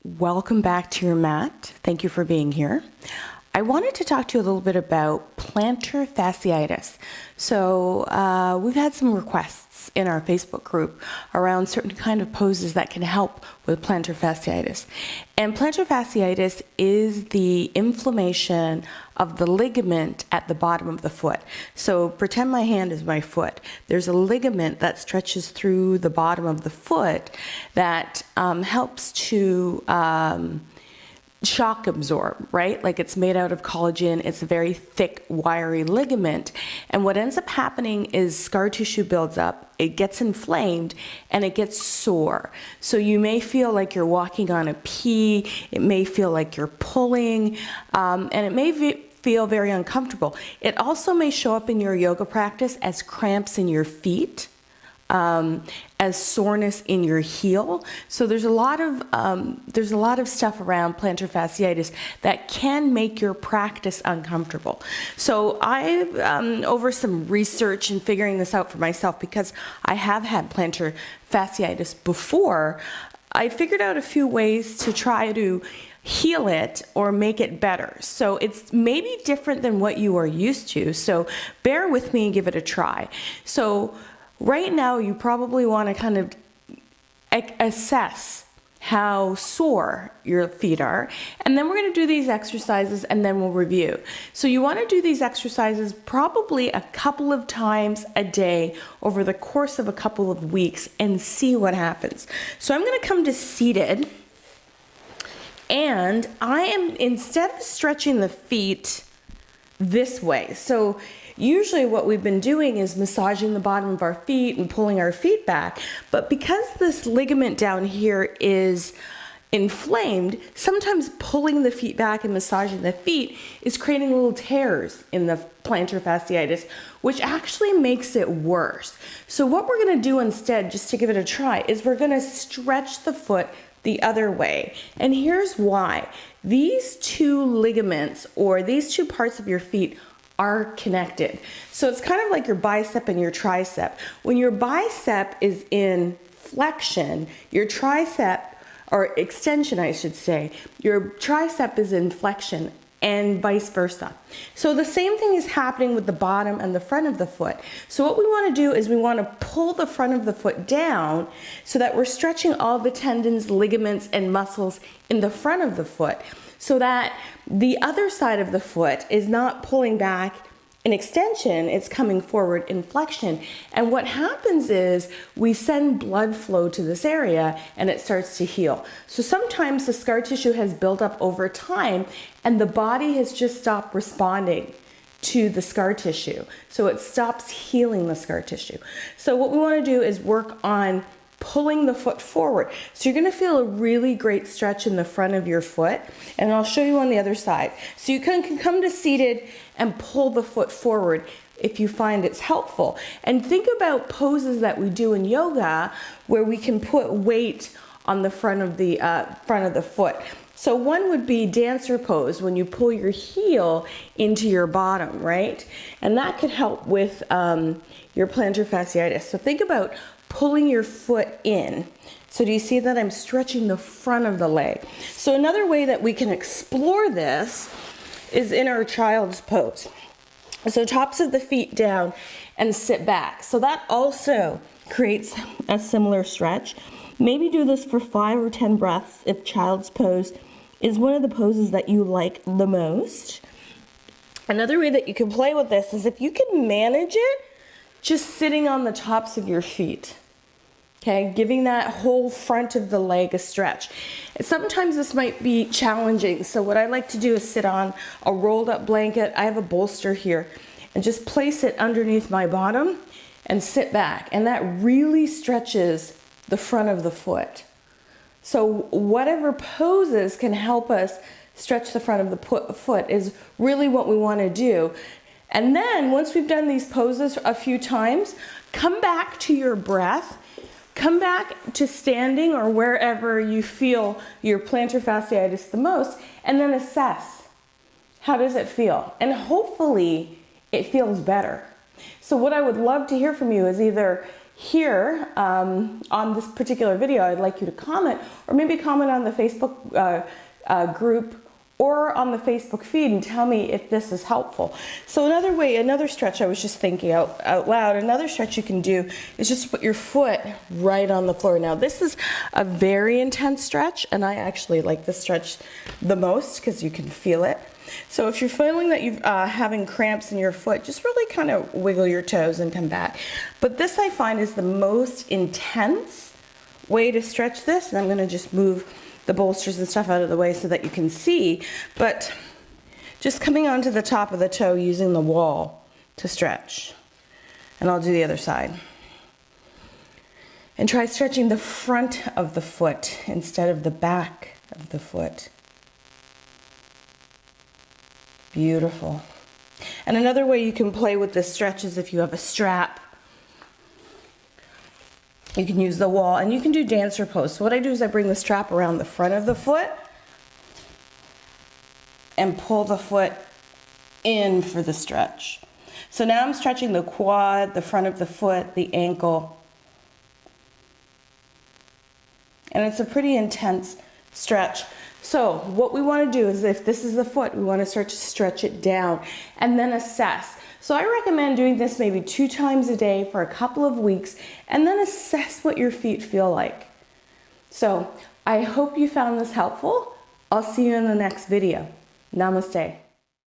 Welcome back to your mat. Thank you for being here. I wanted to talk to you a little bit about plantar fasciitis. So we've had some requests in our Facebook group around certain kind of poses that can help with plantar fasciitis. And plantar fasciitis is the inflammation of the ligament at the bottom of the foot. So pretend my hand is my foot. There's a ligament that stretches through the bottom of the foot that helps to shock absorb, right? Like it's made out of collagen. It's a very thick, wiry ligament. And what ends up happening is scar tissue builds up, it gets inflamed, and it gets sore. So you may feel like you're walking on a pea, it may feel like you're pulling, and it may feel very uncomfortable. It also may show up in your yoga practice as cramps in your feet, as soreness in your heel. So there's a lot of stuff around plantar fasciitis that can make your practice uncomfortable. So I've over some research and figuring this out for myself, because I have had plantar fasciitis before, I figured out a few ways to try to heal it or make it better. So it's maybe different than what you are used to. So bear with me and give it a try. So right now, you probably want to kind of assess how sore your feet are, and then we're going to do these exercises and then we'll review. So you want to do these exercises probably a couple of times a day over the course of a couple of weeks and see what happens. So I'm going to come to seated, and I am, instead of stretching the feet this way, so usually what we've been doing is massaging the bottom of our feet and pulling our feet back, but because this ligament down here is inflamed, sometimes pulling the feet back and massaging the feet is creating little tears in the plantar fasciitis, which actually makes it worse. So what we're going to do instead, just to give it a try, is we're going to stretch the foot the other way. And here's why. These two ligaments, or these two parts of your feet, are connected. So it's kind of like your bicep and your tricep. When your bicep is in flexion, your tricep, or extension I should say, your tricep is in flexion, and vice versa. So the same thing is happening with the bottom and the front of the foot. So what we want to do is we want to pull the front of the foot down so that we're stretching all the tendons, ligaments, and muscles in the front of the foot, so that the other side of the foot is not pulling back in extension, it's coming forward in flexion. And what happens is we send blood flow to this area and it starts to heal. So sometimes the scar tissue has built up over time and the body has just stopped responding to the scar tissue. So it stops healing the scar tissue. So what we want to do is work on pulling the foot forward. So you're going to feel a really great stretch in the front of your foot, and I'll show you on the other side. So you can come to seated and pull the foot forward if you find it's helpful. And think about poses that we do in yoga where we can put weight on the front of the foot. So one would be dancer pose, when you pull your heel into your bottom, right? And that could help with your plantar fasciitis. So think about pulling your foot in. So do you see that I'm stretching the front of the leg? So another way that we can explore this is in our child's pose. So tops of the feet down and sit back. So that also creates a similar stretch. Maybe do this for 5 or 10 breaths if child's pose is one of the poses that you like the most. Another way that you can play with this is if you can manage it just sitting on the tops of your feet. Okay, giving that whole front of the leg a stretch. Sometimes this might be challenging, so what I like to do is sit on a rolled up blanket. I have a bolster here, and just place it underneath my bottom and sit back, and that really stretches the front of the foot. So whatever poses can help us stretch the front of the foot is really what we want to do. And then once we've done these poses a few times, come back to your breath. Come back to standing or wherever you feel your plantar fasciitis the most, and then assess, how does it feel? And hopefully it feels better. So what I would love to hear from you is either here on this particular video, I'd like you to comment, or maybe comment on the Facebook group or on the Facebook feed and tell me if this is helpful. So another stretch I was just thinking out loud, another stretch you can do is just put your foot right on the floor. Now this is a very intense stretch, and I actually like this stretch the most because you can feel it. So if you're feeling that you're having cramps in your foot, just really kind of wiggle your toes and come back. But this I find is the most intense way to stretch this, and I'm gonna just move the bolsters and stuff out of the way so that you can see, but just coming onto the top of the toe using the wall to stretch. And I'll do the other side. And try stretching the front of the foot instead of the back of the foot. Beautiful. And another way you can play with this stretch is if you have a strap. You can use the wall, and you can do dancer pose. So what I do is I bring the strap around the front of the foot and pull the foot in for the stretch. So now I'm stretching the quad, the front of the foot, the ankle. And it's a pretty intense stretch. So what we want to do is, if this is the foot, we want to start to stretch it down and then assess. So I recommend doing this maybe 2 times a day for a couple of weeks, and then assess what your feet feel like. So I hope you found this helpful. I'll see you in the next video. Namaste.